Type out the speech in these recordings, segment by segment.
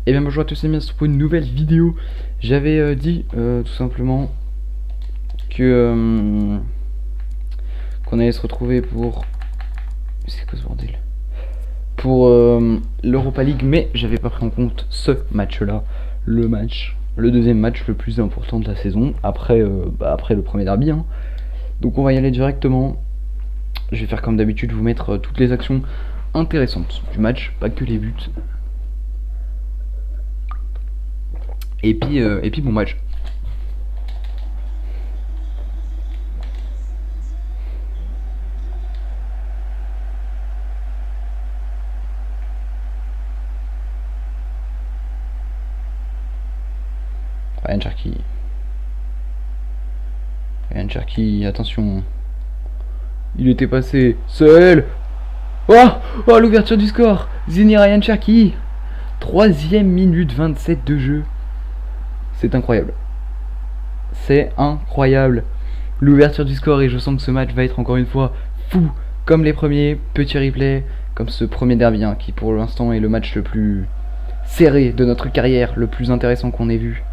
Et bien bonjour à tous et bienvenue pour une nouvelle vidéo. J'avais dit tout simplement que qu'on allait se retrouver pour... C'est quoi ce bordel? Pour l'Europa League, mais j'avais pas pris en compte ce match-là. Le deuxième match le plus important de la saison, après le premier derby. Hein. Donc on va y aller directement. Je vais faire comme d'habitude, vous mettre toutes les actions intéressantes du match, pas que les buts. Et puis bon match. Ryan Cherki. Ryan Cherki, attention. Il était passé seul. Oh, l'ouverture du score. Zini Ryan Cherki. 3ème minute 27 de jeu. C'est incroyable. C'est incroyable. L'ouverture du score et je sens que ce match va être encore une fois fou. Comme les premiers, petit replay. Comme ce premier derby hein, qui pour l'instant est le match le plus serré de notre carrière. Le plus intéressant qu'on ait vu.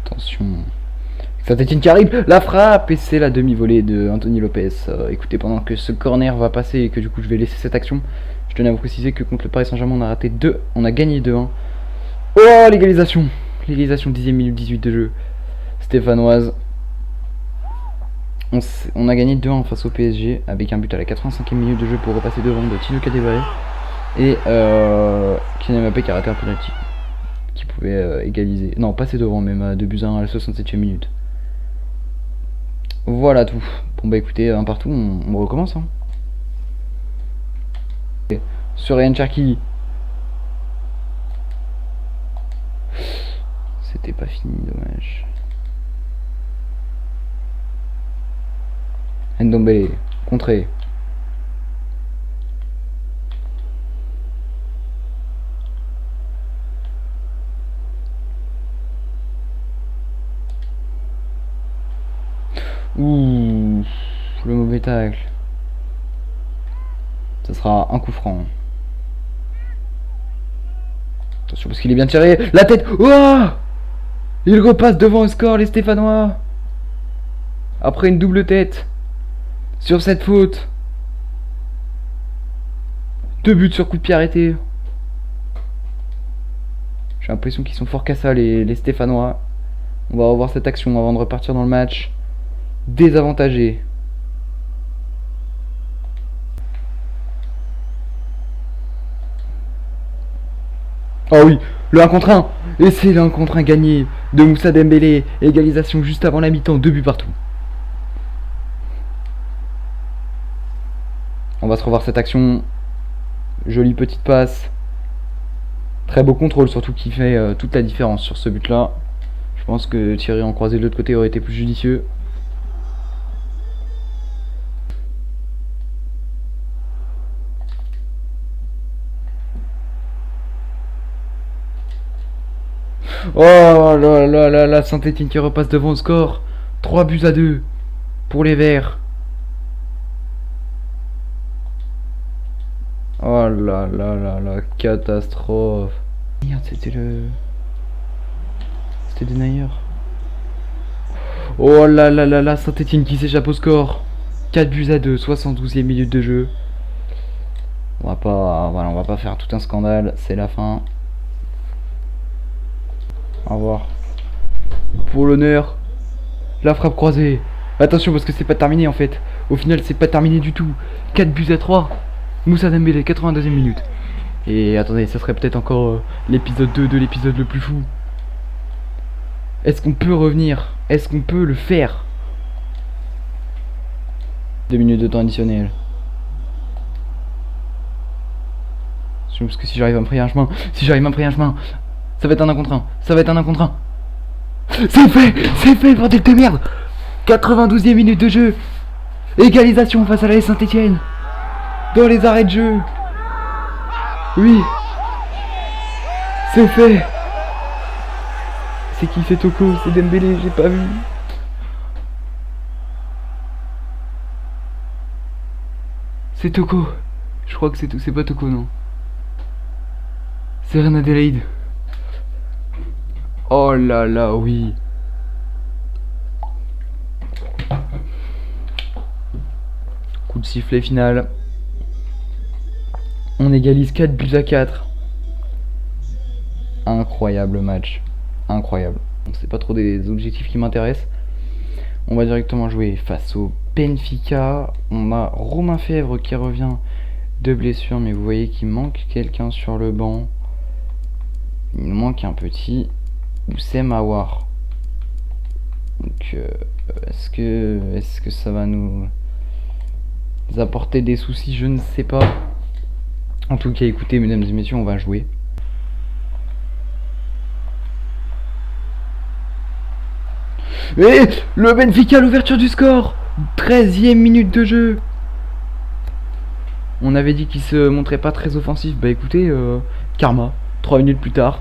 Attention. Saint-Etienne qui arrive, la frappe et c'est la demi-volée de Anthony Lopez. Écoutez, pendant que ce corner va passer et que du coup je vais laisser cette action, je tenais à vous préciser que contre le Paris Saint-Germain on a raté 2, on a gagné 2-1. Oh l'égalisation, 10ème minute 18 de jeu, stéphanoise. On a gagné 2-1 face au PSG avec un but à la 85ème minute de jeu pour repasser devant de Tino Kadewere et Kylian Mbappé qui a raté un penalty qui pouvait égaliser, non passer devant même à 2-1 à la 67ème minute. Voilà tout. Bon bah écoutez, un partout, on recommence. Hein. Sur Ryan Cherki. C'était pas fini, dommage. Ndombele, contré. Ouh, le mauvais tacle. Ça sera un coup franc. Attention parce qu'il est bien tiré. La tête. Oh, il repasse devant le score les Stéphanois. Après une double tête. Sur cette faute. 2 buts sur coup de pied arrêté. J'ai l'impression qu'ils sont fort qu'à ça les Stéphanois. On va revoir cette action avant de repartir dans le match. Désavantagé. Oh oui, le 1 contre 1. Et c'est le 1 contre 1 gagné de Moussa Dembélé. Égalisation juste avant la mi-temps, 2 buts partout. On va se revoir cette action. Jolie petite passe. Très beau contrôle surtout qui fait toute la différence sur ce but là. Je pense que tirer en croisé de l'autre côté aurait été plus judicieux. Oh là là là là, Saint-Etienne qui repasse devant le score. 3 buts à 2 pour les Verts. Oh là là là là, catastrophe. Merde, c'était Denayer. Oh là là là là, Saint-Etienne qui s'échappe au score. 4 buts à 2, 72ème minute de jeu. On va pas faire tout un scandale, c'est la fin. Au revoir. Pour l'honneur, la frappe croisée. Attention parce que c'est pas terminé en fait. Au final c'est pas terminé du tout. 4 buts à 3. Moussa Dembélé, 82ème minute. Et attendez, ça serait peut-être encore l'épisode 2 de l'épisode le plus fou. Est-ce qu'on peut revenir? Est-ce qu'on peut le faire? 2 minutes de temps additionnel. Parce que si j'arrive à me frayer un chemin, ça va être un 1 contre 1. Ça va être un 1 contre 1. C'est fait, bordel de merde. 92ème minute de jeu. Égalisation face à la Saint-Etienne. Dans les arrêts de jeu. Oui. C'est fait. C'est qui? C'est Toko, c'est Dembélé, j'ai pas vu. C'est Toko. Je crois que c'est pas Toko, non. C'est Reine Adélaïde. Oh là là, oui. Coup de sifflet final. On égalise 4-4. Incroyable match. Incroyable. C'est pas trop des objectifs qui m'intéressent. On va directement jouer face au Benfica. On a Romain Fèvre qui revient de blessure, mais vous voyez qu'il manque quelqu'un sur le banc. Il nous manque un petit Oussem Aouar. Donc est-ce que ça va nous apporter des soucis? Je ne sais pas. En tout cas, écoutez, mesdames et messieurs, on va jouer. Et le Benfica, l'ouverture du score. 13e minute de jeu. On avait dit qu'il se montrait pas très offensif. Bah écoutez, karma. 3 minutes plus tard.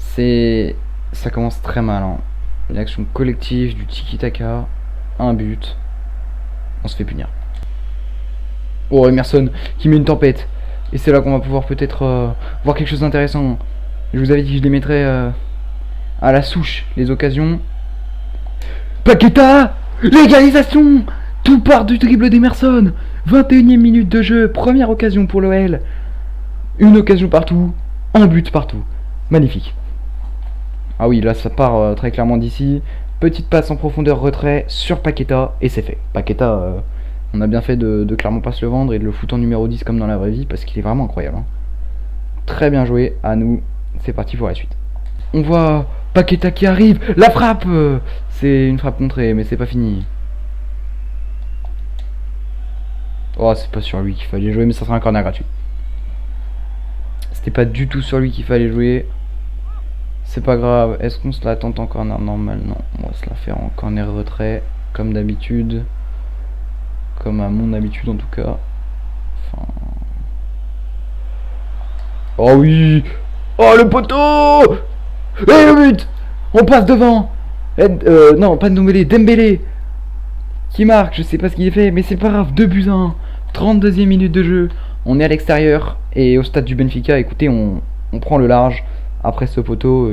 Ça commence très mal. Hein. Une action collective, du tiki-taka. Un but. On se fait punir. Oh, Emerson qui met une tempête. Et c'est là qu'on va pouvoir peut-être voir quelque chose d'intéressant. Je vous avais dit que je les mettrais à la souche, les occasions. Paqueta, l'égalisation. Tout part du dribble d'Emerson. 21e minute de jeu, première occasion pour l'OL. Une occasion partout, un but partout. Magnifique. Ah oui, là ça part très clairement d'ici. Petite passe en profondeur, retrait sur Paqueta, et c'est fait. Paqueta, on a bien fait de clairement pas se le vendre et de le foutre en numéro 10 comme dans la vraie vie, parce qu'il est vraiment incroyable. Hein. Très bien joué, à nous. C'est parti pour la suite. On voit Paqueta qui arrive, la frappe. C'est une frappe contrée, mais c'est pas fini. Oh, c'est pas sur lui qu'il fallait jouer, mais ça sera un corner gratuit. C'était pas du tout sur lui qu'il fallait jouer. C'est pas grave. Est-ce qu'on se la tente en corner normal? Non, on va se la faire en corner retrait, comme d'habitude. Comme à mon habitude en tout cas. Enfin... Oh oui. Oh le poteau. Et le but. On passe devant. Non, pas Ndombele, Dembélé qui marque, je sais pas ce qu'il fait, mais c'est pas grave, 2-1, 32e minute de jeu, on est à l'extérieur, et au stade du Benfica, écoutez, on prend le large, après ce poteau,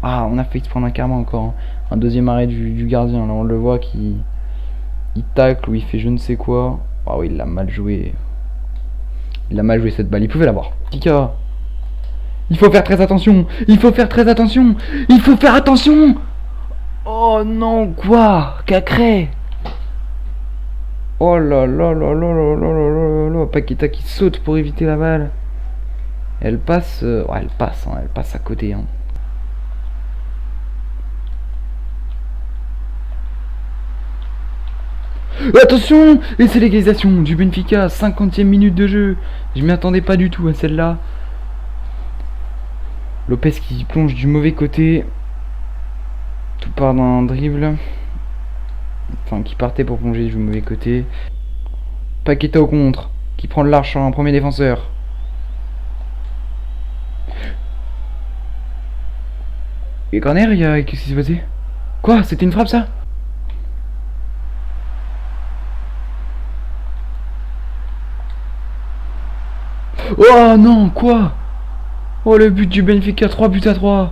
on a failli se prendre un karma encore, hein. Un deuxième arrêt du gardien, là on le voit qui il tacle ou il fait je ne sais quoi, oh il l'a mal joué, cette balle, il pouvait l'avoir. Benfica, il faut faire très attention, oh non, quoi, Cacré. Oh là là là là là là là là, Paqueta qui saute pour éviter la balle. Elle passe, elle passe à côté. Hein. Attention, et c'est l'égalisation du Benfica, 50e minute de jeu. Je m'y attendais pas du tout à celle-là. Lopez qui plonge du mauvais côté. Tout part d'un dribble. Enfin, qui partait pour plonger du mauvais côté. Paqueta au contre, qui prend le large sur un premier défenseur. Et corner, qu'est-ce qui s'est passé? Quoi? C'était une frappe ça? Oh non, quoi? Oh le but du Benfica, 3-3.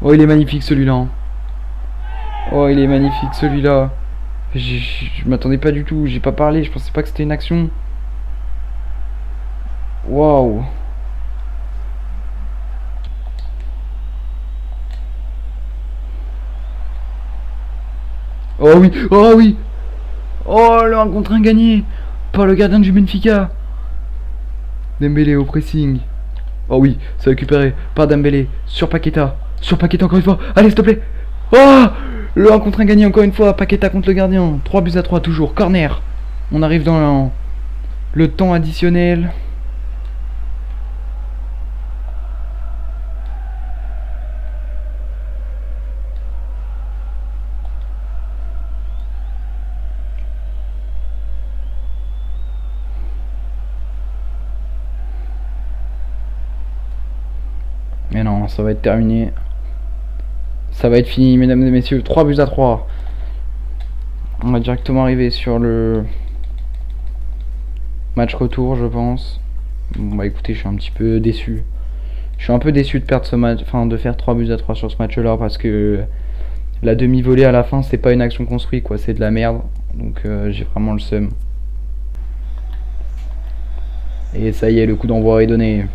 Oh il est magnifique celui-là. Hein. Oh il est magnifique celui-là. Je m'attendais pas du tout, j'ai pas parlé, je pensais pas que c'était une action. Waouh. Oh oui, oh oui. Oh le 1 contre 1 gagné par le gardien du Benfica. Dembélé au pressing. Oh oui, c'est récupéré par Dembélé sur Paqueta. Sur Paqueta encore une fois. Allez s'il te plaît. Oh le 1 contre 1 gagné encore une fois. Paqueta contre le gardien. 3-3 toujours. Corner. On arrive dans le temps additionnel. Mais non, ça va être terminé. Ça va être fini, mesdames et messieurs. 3-3. On va directement arriver sur le Match retour, je pense. Bon, bah écoutez, je suis un petit peu déçu. Je suis un peu déçu de perdre ce match, enfin de faire 3 buts à 3 sur ce match-là parce que la demi-volée à la fin, c'est pas une action construite, quoi, c'est de la merde. Donc j'ai vraiment le seum. Et ça y est, le coup d'envoi est donné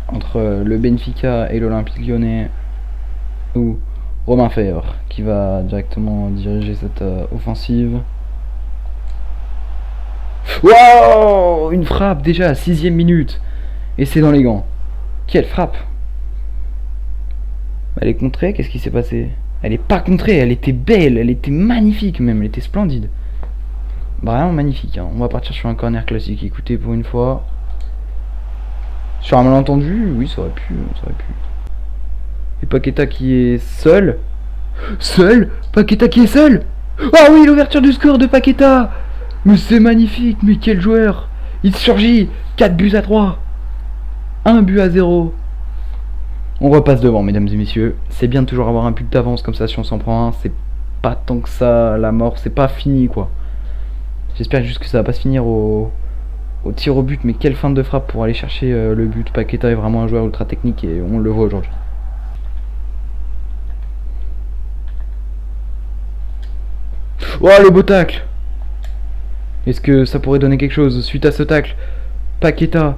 entre le Benfica et l'Olympique Lyonnais, ou Romain Fèvre qui va directement diriger cette offensive. Wow, une frappe déjà à 6ème minute. Et c'est dans les gants. Quelle frappe! Elle est contrée, qu'est-ce qui s'est passé? Elle est pas contrée, elle était belle, elle était magnifique même, elle était splendide. Vraiment magnifique, hein. On va partir sur un corner classique, écoutez, pour une fois. Sur un malentendu, oui, ça aurait pu, ça aurait pu. Et Paqueta qui est seul. Seul? Paqueta qui est seul? Ah oui, l'ouverture du score de Paqueta! Mais c'est magnifique, mais quel joueur! Il surgit, 4 buts à 3. 1 but à 0. On repasse devant, mesdames et messieurs. C'est bien de toujours avoir un but d'avance comme ça si on s'en prend un. C'est pas tant que ça la mort, c'est pas fini quoi. J'espère juste que ça va pas se finir au tir au but, mais quelle fin de frappe pour aller chercher le but. Paqueta est vraiment un joueur ultra technique et on le voit aujourd'hui. Oh, le beau tacle! Est-ce que ça pourrait donner quelque chose suite à ce tacle? Paqueta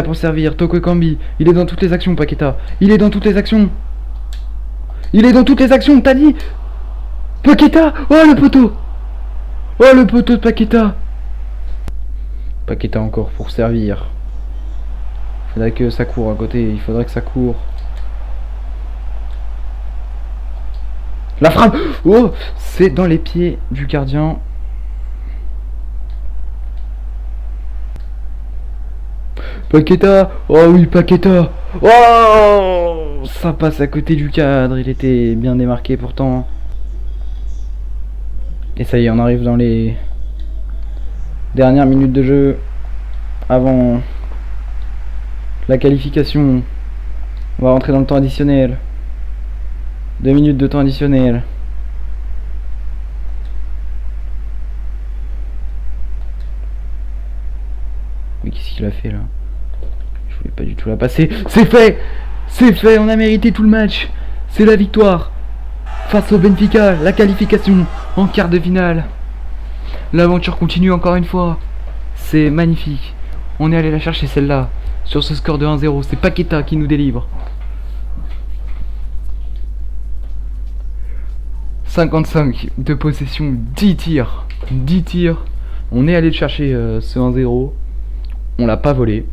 pour servir, Toko Ekambi, il est dans toutes les actions Paqueta, il est dans toutes les actions. Il est dans toutes les actions, t'as dit? Paqueta! Oh le poteau! Oh le poteau de Paqueta! Paqueta encore pour servir. Il faudrait que ça court à côté, il faudrait que ça court. La frappe! Oh! C'est dans les pieds du gardien. Paqueta! Oh oui, Paqueta! Oh! Ça passe à côté du cadre, il était bien démarqué pourtant. Et ça y est, on arrive dans les dernières minutes de jeu avant la qualification. On va rentrer dans le temps additionnel. 2 minutes de temps additionnel. Mais qu'est-ce qu'il a fait là? Je voulais pas du tout la passer. C'est fait! C'est fait, on a mérité tout le match. C'est la victoire. Face au Benfica, la qualification en quart de finale. L'aventure continue encore une fois. C'est magnifique. On est allé la chercher celle-là. Sur ce score de 1-0, c'est Paqueta qui nous délivre. 55 de possession, 10 tirs. 10 tirs. On est allé le chercher ce 1-0. On l'a pas volé.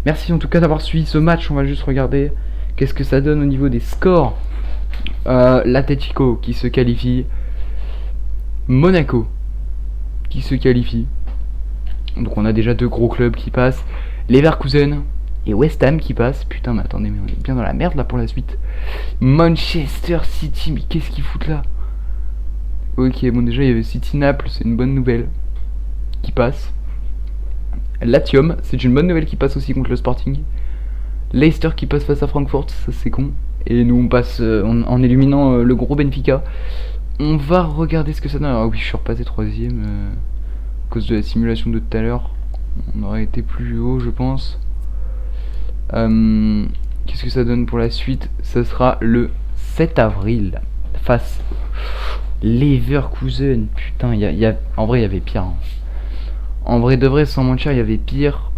Merci en tout cas d'avoir suivi ce match. On va juste regarder qu'est-ce que ça donne au niveau des scores. L'Atletico qui se qualifie. Monaco qui se qualifie. Donc on a déjà 2 gros clubs qui passent. Leverkusen et West Ham qui passent. Putain mais attendez, mais on est bien dans la merde là pour la suite. Manchester City, mais qu'est-ce qu'ils foutent là? Ok, bon déjà il y avait City Naples, c'est une bonne nouvelle qui passe. Latium, c'est une bonne nouvelle qui passe aussi contre le Sporting. Leicester qui passe face à Francfort, ça c'est con. Et nous on passe en éliminant le gros Benfica. On va regarder ce que ça donne. Ah oui, je suis repassé 3ème à cause de la simulation de tout à l'heure. On aurait été plus haut, je pense. Qu'est-ce que ça donne pour la suite? Ça sera le 7 avril face Leverkusen. Putain, en vrai il y avait pire. Hein. En vrai de vrai, sans mentir, il y avait pire.